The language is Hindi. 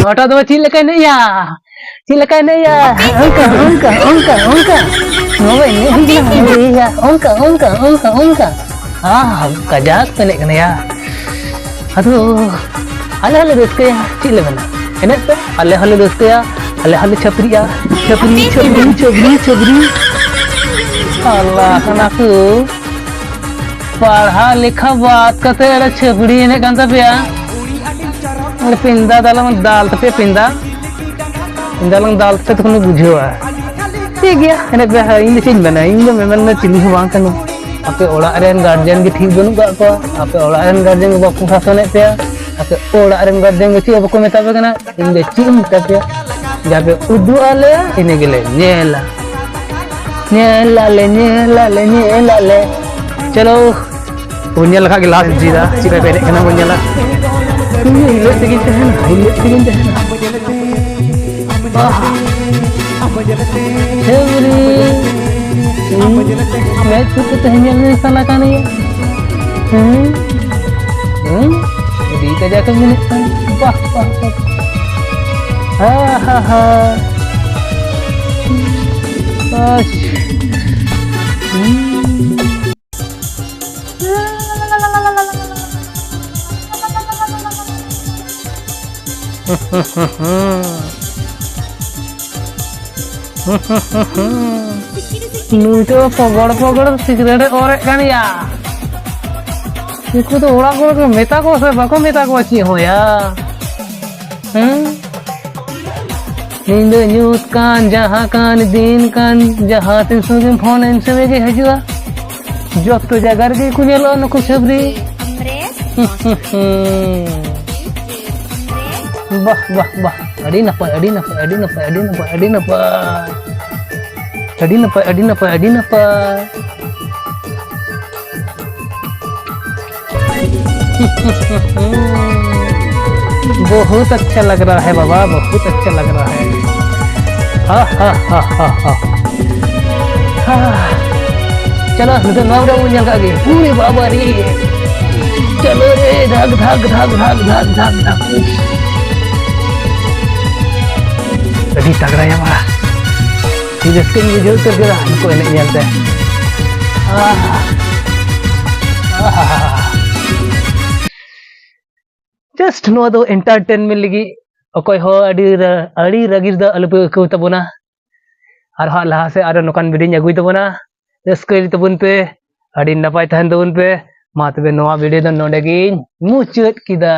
hota do cilekan ya. Cilekan ya. Ongka. Ngowe ni ya. Ongka. Ah, kajak penek kena ya. Aduh. Ala doske ya. Cile mana? Enak pe? Ala doske ya. Ala chapri ya. Chapri. Allah kan aku. पढ़ा लिखा बात करते अरे छपड़ी ने कहता पे अरे पिंदा दालंग दाल पे पिंदा दालंग दाल पे तो कोनो बुझो है ठीक है एने पे इन चिन बना इन मेमन में चिनी हो बांग कनु आपे ओड़ा रेन गार्जियन की ठीक बनू का को आपे ओड़ा रेन गार्जियन को बापू शासने पे आपे ओड़ा रेन गार्जियन को ची अब को मेता पे कना इन दे चिम पे जाबे उदु आले इने गेले नेला ले चलो punya lagi gelas jida jika bedek kena punya lah hilut segini tehen मैं खुद तहनील में साला का नहीं दी का जाकर मैंने वाह हा नुटो पगड़ सिगरेट और kan ya itu tuh orang ko meta ko se bako meta ko ची हो ya नींद न्यूज कान जहां कान दिन कान जहां तीन सुगे फोन इन से के हजुआ जब तो जगह के कुनेलो नको सबरी वाह अड़ी नपाय बहुत अच्छा लग रहा है बाबा बहुत अच्छा लग रहा है चलो नवरा उन्हें लगे पूरे बाबा रे चलो रे धाग tadi tagra ya mah tidak skin video tergerak aku enak nyata just no do entertainment lagi okoy ho adi ragir da alupe ko tabona ar ha laha se aro nokan video nyagui tabona raskoi tabun pe adi napai tahan tabun pe ma tabe noa video dan nodegi mucut kida